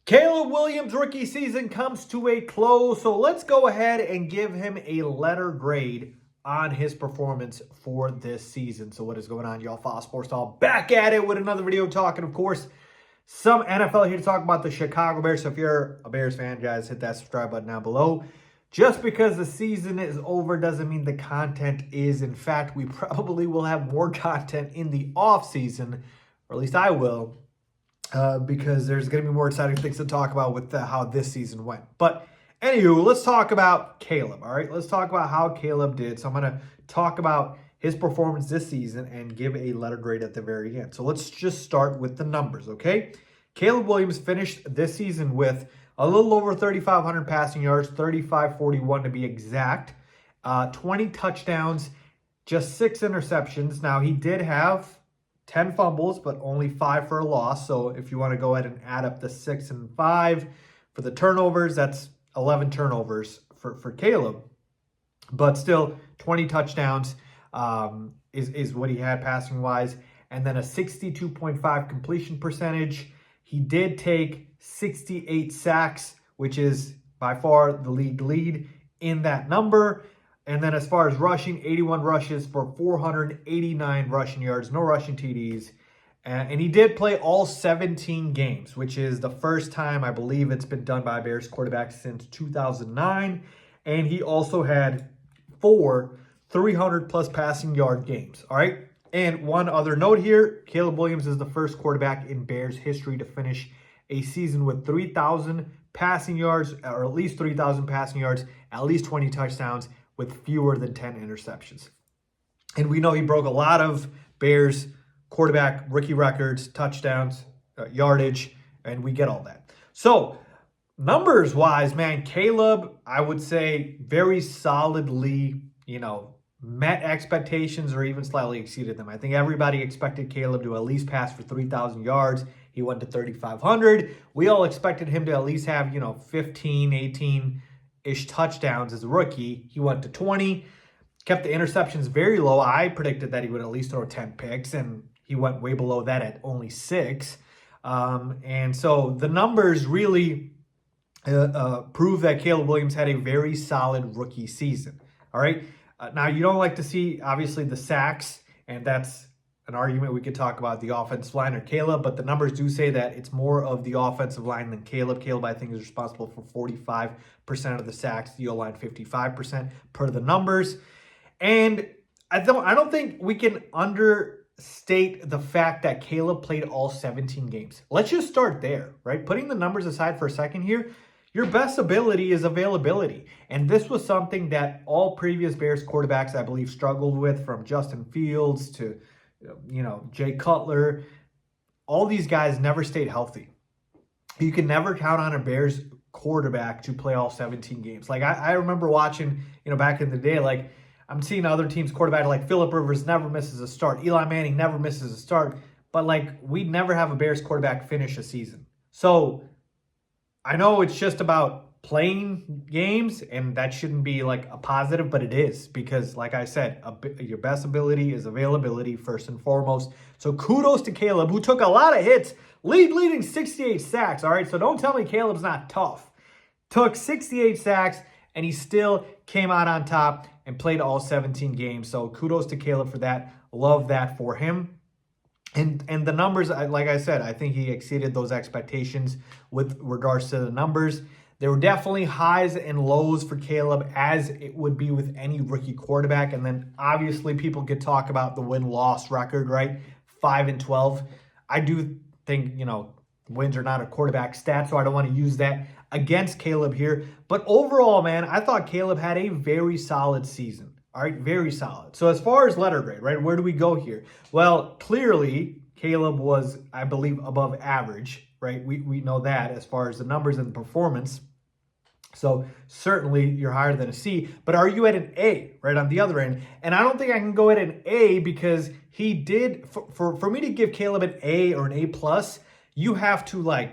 Caleb Williams' rookie season comes to a close, so let's go ahead and give him a letter grade on his performance for this season. So what is going on, y'all? Faiz Sports Talk back at it with another video talking, of course, some NFL here to talk about the Chicago Bears. So if you're a Bears fan, guys, hit that subscribe button down below. Just because the season is over doesn't mean the content is. In fact, we probably will have more content in the off season, or at least I will. Because there's going to be more exciting things to talk about with how this season went. But anywho, let's talk about Caleb, all right? Let's talk about how Caleb did. So I'm going to talk about his performance this season and give a letter grade at the very end. So let's just start with the numbers, okay? Caleb Williams finished this season with a little over 3,500 passing yards, 3,541 to be exact, 20 touchdowns, just 6 interceptions. Now, he did have 10 fumbles, but only 5 for a loss. So if you want to go ahead and add up the 6 and 5 for the turnovers, that's 11 turnovers for Caleb. But still, 20 touchdowns is what he had passing-wise. And then a 62.5 completion percentage. He did take 68 sacks, which is by far the league lead in that number. And then as far as rushing, 81 rushes for 489 rushing yards, no rushing TDs. And he did play all 17 games, which is the first time I believe it's been done by a Bears quarterback since 2009. And he also had 4 300-plus passing yard games, all right? And one other note here, Caleb Williams is the first quarterback in Bears history to finish a season with 3,000 passing yards, or at least 3,000 passing yards, at least 20 touchdowns, with fewer than 10 interceptions. And we know he broke a lot of Bears quarterback rookie records, touchdowns, yardage, and we get all that. So numbers-wise, man, Caleb, I would say very solidly, met expectations or even slightly exceeded them. I think everybody expected Caleb to at least pass for 3,000 yards. He went to 3,500. We all expected him to at least have, 15, 18-ish touchdowns as a rookie. He went to 20, kept the interceptions very low. I predicted that he would at least throw 10 picks, and he went way below that at only 6. And so the numbers really prove that Caleb Williams had a very solid rookie season. All right. Now, you don't like to see, obviously, the sacks, and that's an argument we could talk about the offensive line or Caleb, but the numbers do say that it's more of the offensive line than Caleb. Caleb, I think, is responsible for 45% of the sacks, the O-line 55% per the numbers. And I don't think we can understate the fact that Caleb played all 17 games. Let's just start there, right? Putting the numbers aside for a second here, your best ability is availability. And this was something that all previous Bears quarterbacks, I believe, struggled with, from Justin Fields to, Jay Cutler. All these guys never stayed healthy. You can never count on a Bears quarterback to play all 17 games. Like, I remember watching, back in the day, like, I'm seeing other teams' quarterback, like Phillip Rivers never misses a start. Eli Manning never misses a start. But, like, we'd never have a Bears quarterback finish a season. So I know it's just about playing games, and that shouldn't be like a positive, but it is, because like I said, your best ability is availability first and foremost. So kudos to Caleb, who took a lot of hits, leading 68 sacks, all right? So don't tell me Caleb's not tough. Took 68 sacks, and he still came out on top and played all 17 games. So kudos to Caleb for that. Love that for him. And the numbers, like I said, I think he exceeded those expectations with regards to the numbers. There were definitely highs and lows for Caleb, as it would be with any rookie quarterback. And then obviously people could talk about the win-loss record, right? 5-12. I do think, wins are not a quarterback stat, so I don't want to use that against Caleb here. But overall, man, I thought Caleb had a very solid season. All right, very solid. So as far as letter grade, right, where do we go here? Well, clearly, Caleb was, I believe, above average, right? We know that as far as the numbers and the performance. So certainly you're higher than a C. But are you at an A, right, on the other end? And I don't think I can go at an A, because he did, for me to give Caleb an A or an A+, you have to,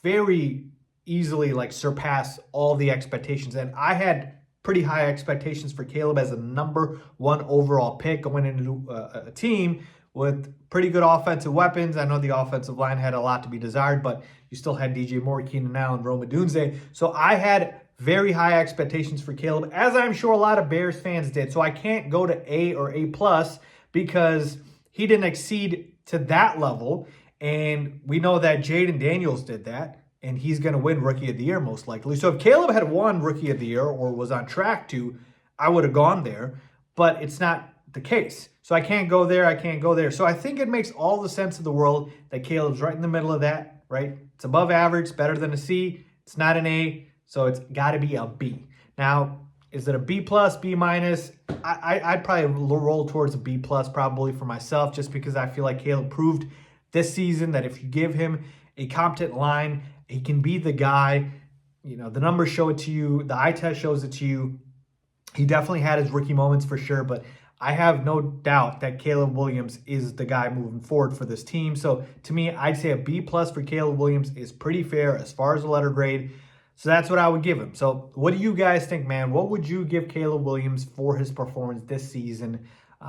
very easily, surpass all the expectations. And I had pretty high expectations for Caleb as a number 1 overall pick going into a team with pretty good offensive weapons. I know the offensive line had a lot to be desired, but you still had DJ Moore, Keenan Allen, Rome Odunze. So I had very high expectations for Caleb, as I'm sure a lot of Bears fans did. So I can't go to A or A+ because he didn't exceed to that level. And we know that Jaden Daniels did that, and he's going to win Rookie of the Year most likely. So if Caleb had won Rookie of the Year or was on track to, I would have gone there, but it's not the case. So I can't go there, I can't go there. So I think it makes all the sense of the world that Caleb's right in the middle of that, right? It's above average, better than a C. It's not an A, so it's got to be a B. Now, is it a B+, B-? I'd probably roll towards a B+ probably for myself, just because I feel like Caleb proved this season that if you give him a competent line, he can be the guy. You know, the numbers show it to you. The eye test shows it to you. He definitely had his rookie moments for sure, but I have no doubt that Caleb Williams is the guy moving forward for this team. So to me, I'd say a B+ for Caleb Williams is pretty fair as far as the letter grade. So that's what I would give him. So what do you guys think, man? What would you give Caleb Williams for his performance this season?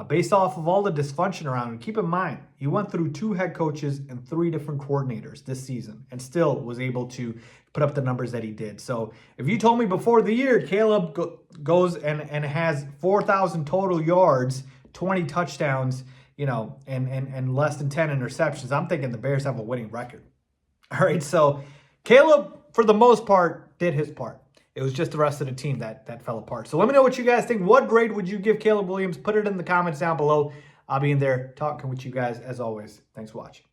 Based off of all the dysfunction around him. Keep in mind, he went through 2 head coaches and 3 different coordinators this season and still was able to put up the numbers that he did. So if you told me before the year Caleb goes and has 4,000 total yards, 20 touchdowns, you know, and less than 10 interceptions, I'm thinking the Bears have a winning record. All right, so Caleb, for the most part, did his part. It was just the rest of the team that fell apart. So let me know what you guys think. What grade would you give Caleb Williams? Put it in the comments down below. I'll be in there talking with you guys as always. Thanks for watching.